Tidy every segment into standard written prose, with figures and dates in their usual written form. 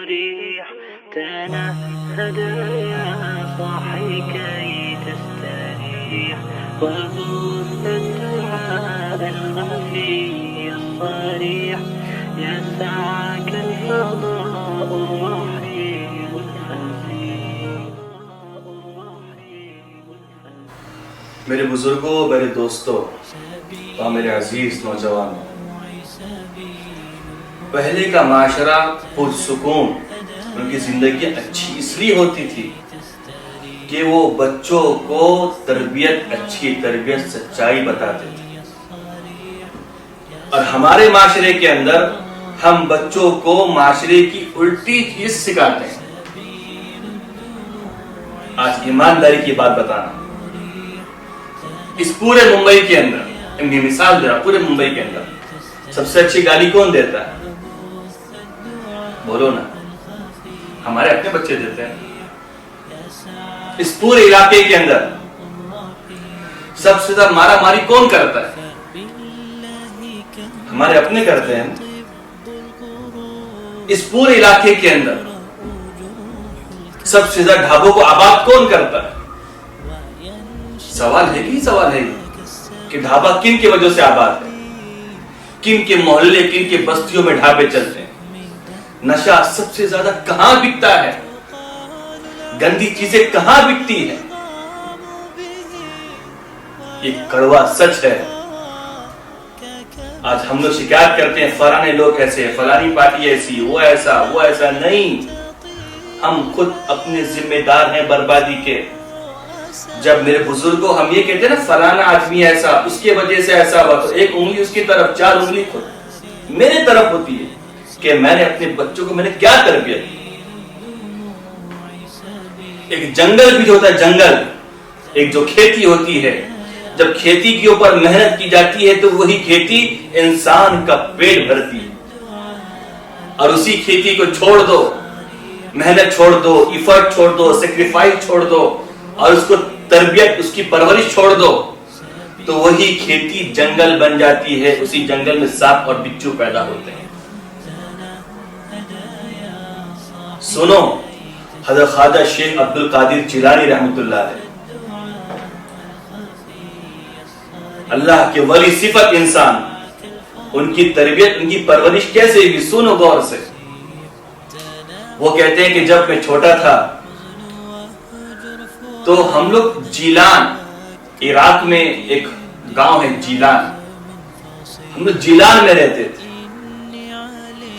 صريح تنهد يا صاحي كي تستريح وبث الدعاء الخفي الصريح يسعك الفضاء الرحيم الفسيح. میرے بزرگوں، میرے دوستوں اور میرے عزیز نوجوانوں، پہلے کا معاشرہ پرسکون، ان کی زندگی اچھی اس لیے ہوتی تھی کہ وہ بچوں کو اچھی تربیت سچائی بتاتے تھے. اور ہمارے معاشرے کے اندر ہم بچوں کو معاشرے کی الٹی چیز سکھاتے ہیں. آج ایمانداری کی بات بتانا، اس پورے ممبئی کے اندر مثال دے رہا، پورے ممبئی کے اندر سب سے اچھی گالی کون دیتا ہے؟ بولو نا. ہمارے اپنے بچے دیتے ہیں. اس پورے علاقے کے اندر سب سے زیادہ مارا ماری کون کرتا ہے؟ ہمارے اپنے کرتے ہیں. اس پورے علاقے کے اندر سب سے زیادہ ڈھابوں کو آباد کون کرتا ہے؟ سوال ہے کہ ڈھابا کن کی وجہ سے آباد ہے؟ کن کے محلے، کن کے بستیوں میں ڈھابے چلتے ہیں؟ نشہ سب سے زیادہ کہاں بکتا ہے؟ گندی چیزیں کہاں بکتی ہیں؟ یہ کڑوا سچ ہے. آج ہم لوگ شکایت کرتے ہیں فلانے لوگ ایسے، فلانی پارٹی ایسی، وہ ایسا. نہیں، ہم خود اپنے ذمہ دار ہیں بربادی کے. جب میرے بزرگوں ہم یہ کہتے ہیں نا فلانا آدمی ایسا، اس کی وجہ سے ایسا ہوا، تو ایک انگلی اس کی طرف، 4 انگلی خود میرے طرف ہوتی ہے کہ میں نے اپنے بچوں کو میں نے کیا تربیت دی. ایک جنگل بھی جو ہوتا ہے، جنگل ایک جو کھیتی ہوتی ہے، جب کھیتی کے اوپر محنت کی جاتی ہے تو وہی کھیتی انسان کا پیٹ بھرتی ہے. اور اسی کھیتی کو چھوڑ دو، محنت چھوڑ دو، ایفرٹ چھوڑ دو، سیکریفائس چھوڑ دو، اور اس کو تربیت، اس کی پرورش چھوڑ دو، تو وہی کھیتی جنگل بن جاتی ہے. اسی جنگل میں سانپ اور بچھو پیدا ہوتے ہیں. سنو، حضرت خواجہ شیخ عبد القادر جیلانی رحمۃ اللہ علیہ، اللہ کے ولی صفت انسان، ان کی تربیت، ان کی پرورش کیسے ہوئی؟ سنو غور سے. وہ کہتے ہیں کہ جب میں چھوٹا تھا تو ہم لوگ جیلان، عراق میں ایک گاؤں ہے جیلان، ہم لوگ جیلان میں رہتے تھے.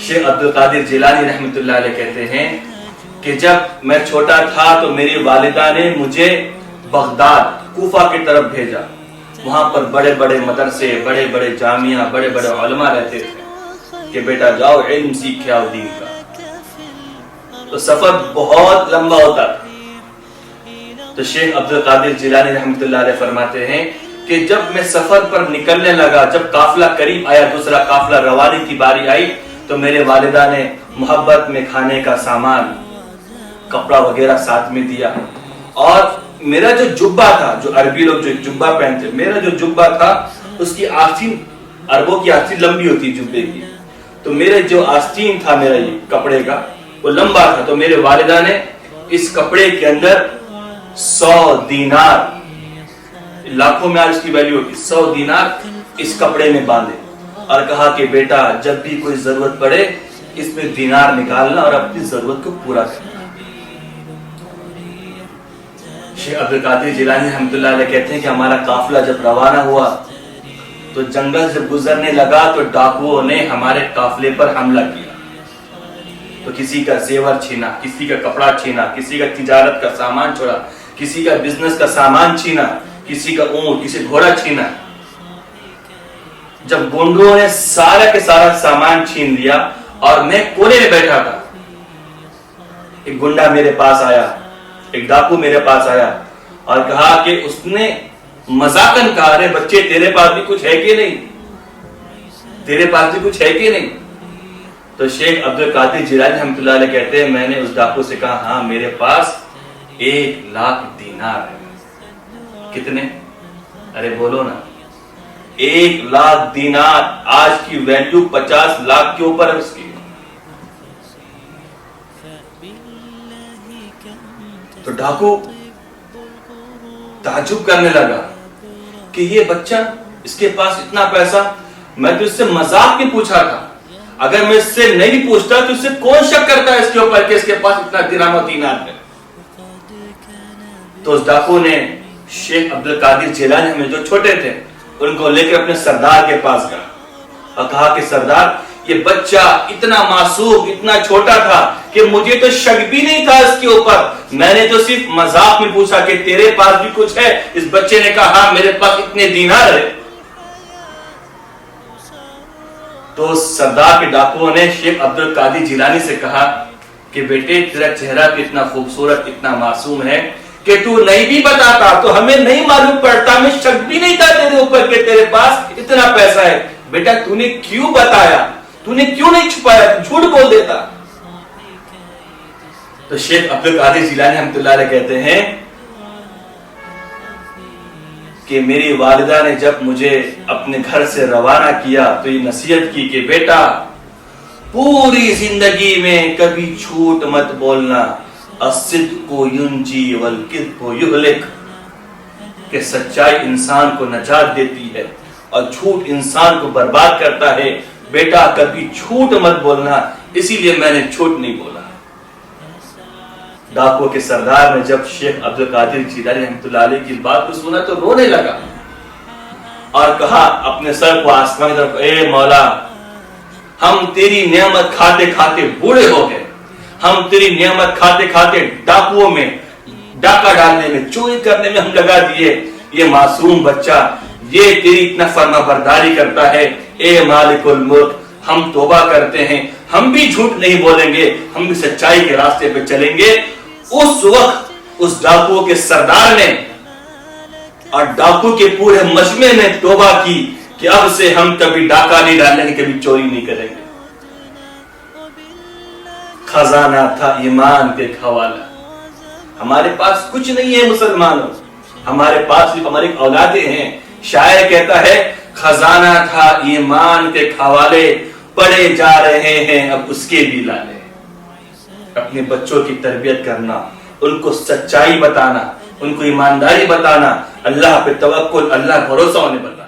شیخ عبد القادر جیلانی رحمۃ اللہ علیہ کہتے ہیں کہ جب میں چھوٹا تھا تو میری والدہ نے مجھے بغداد، کوفہ کی طرف بھیجا. وہاں پر بڑے بڑے مدرسے، بڑے بڑے جامعہ، بڑے بڑے علماء رہتے تھے کہ بیٹا جاؤ علم سیکھ کے آؤ دین کا. تو سفر بہت لمبا ہوتا تھا. تو شیخ عبد القادر جیلانی رحمۃ اللہ علیہ فرماتے ہیں کہ جب میں سفر پر نکلنے لگا، جب قافلہ قریب آیا، دوسرا قافلہ روانی کی باری آئی، تو میرے والدہ نے محبت میں کھانے کا سامان، کپڑا وغیرہ ساتھ میں دیا. اور میرا جو جبہ تھا، جو عربی لوگ جو جبہ پہنتے، میرا جو جبہ تھا اس کی آستین، عربوں کی آستین لمبی ہوتی جبے کی، تو میرے جو آستین تھا میرا یہ کپڑے کا وہ لمبا تھا. تو میرے والدہ نے اس کپڑے کے اندر 100 دینار، لاکھوں میں آج اس کی ویلیو ہوتی، 100 دینار اس کپڑے میں باندھے اور کہا کہ بیٹا جب بھی کوئی ضرورت پڑے اس میں دینار نکالنا اور اپنی ضرورت کو پورا کرنا. شیخ عبد القادر جیلانی رحمۃ اللہ علیہ کہتے ہیں کہ ہمارا قافلہ جب روانہ ہوا تو جنگل جب گزرنے لگا تو ڈاکوؤں نے ہمارے قافلے پر حملہ کیا. تو کسی کا زیور چھینا، کسی کا کپڑا چھینا، کسی کا تجارت کا سامان چھوڑا، کسی کا بزنس کا سامان چھینا، کسی کا اونٹ، کسی گھوڑا چھینا. جب گونڈوں نے سارا کے سارا سامان چھین لیا اور میں کونے میں بیٹھا تھا، ایک گنڈا میرے پاس آیا، ایک ڈاکو میرے پاس آیا اور کہا کہ اس نے مذاقن کہا، رے بچے تیرے پاس بھی کچھ ہے کہ نہیں، تیرے پاس بھی کچھ ہے کہ نہیں. تو شیخ عبد القادر جیلانی رحمۃ اللہ علیہ کہتے ہیں میں نے اس ڈاکو سے کہا ہاں میرے پاس 1,00,000 دینار ہے. کتنے؟ ارے بولو نا. 1,00,000 دینار آج کی ویلیو 50 لاکھ کے اوپر ہے اس کی. تو ڈاکو تعجب کرنے لگا کہ یہ بچہ، اس کے پاس اتنا پیسہ، میں تو اس سے مذاق میں پوچھا تھا، اگر میں اس سے نہیں پوچھتا تو اس سے کون شک کرتا ہے اس کے اوپر کہ اس کے پاس اتنا درہم و دینار ہے۔ تو اس ڈاکو نے شیخ عبد القادر جیلانی میں جو چھوٹے تھے ان کو لے کر اپنے سردار کے پاس گیا اور کہا کہ سردار، یہ بچہ اتنا معصوم، اتنا چھوٹا تھا کہ مجھے تو شک بھی نہیں تھا اس کے اوپر، میں نے تو صرف مذاق میں پوچھا کہ تیرے پاس بھی کچھ ہے؟ اس بچے نے کہا ہاں میرے پاس اتنے دینار ہے۔ تو سردار کے ڈاکوؤں نے شیخ عبد القادر جیلانی سے کہا کہ بیٹے، تیرا چہرہ بھی اتنا خوبصورت، اتنا معصوم ہے کہ تو نہیں بھی بتاتا تو ہمیں نہیں معلوم پڑتا، ہمیں شک بھی نہیں تھا تیرے اوپر کہ تیرے پاس اتنا پیسہ ہے۔ بیٹا تو نے کیوں بتایا، تو نے کیوں نہیں چھپایا، تو جھوٹ بول دیتا۔ تو شیخ عبد القادر جیلانی رحمۃ اللہ علیہ کہتے ہیں کہ میری والدہ نے جب مجھے اپنے گھر سے روانہ کیا تو یہ نصیحت کی کہ بیٹا، پوری زندگی میں کبھی جھوٹ مت بولنا، الصدق ینجی والکذب یہلک، کہ سچائی انسان کو نجات دیتی ہے اور جھوٹ انسان کو برباد کرتا ہے۔ بیٹا کبھی جھوٹ مت بولنا، اسی لیے میں نے جھوٹ نہیں بولا۔ ڈاکو کے سردار نے جب شیخ عبد القادر جیلانی رحمۃ اللہ علیہ کی بات کو سنا تو رونے لگا اور کہا اپنے سر کو آسمان کی طرف، اے مولا، ہم تیری نعمت کھاتے کھاتے بوڑھے ہو گئے، ہم تیری نعمت کھاتے کھاتے ڈاکوؤں میں، ڈاکہ ڈالنے میں، چوری کرنے میں ہم لگا دیے، یہ معصوم بچہ یہ تیری اتنا فرما برداری کرتا ہے۔ اے مالک الملک، ہم توبہ کرتے ہیں، ہم بھی جھوٹ نہیں بولیں گے، ہم بھی سچائی کے راستے پہ چلیں گے۔ اس وقت اس ڈاکو کے سردار نے اور ڈاکو کے پورے مجمع نے توبہ کی کہ اب سے ہم کبھی ڈاکہ نہیں ڈالیں گے، کبھی چوری نہیں کریں گے۔ خزانہ تھا ایمان کے حوالہ۔ ہمارے پاس کچھ نہیں ہے مسلمانوں، ہمارے پاس صرف ہماری اولادیں ہیں۔ شاعر کہتا ہے خزانہ تھا ایمان کے حوالے، پڑے جا رہے ہیں اب اس کے بھی لالے۔ اپنے بچوں کی تربیت کرنا، ان کو سچائی بتانا، ان کو ایمانداری بتانا، اللہ پہ توکل، اللہ بھروسہ ہونے بتانا۔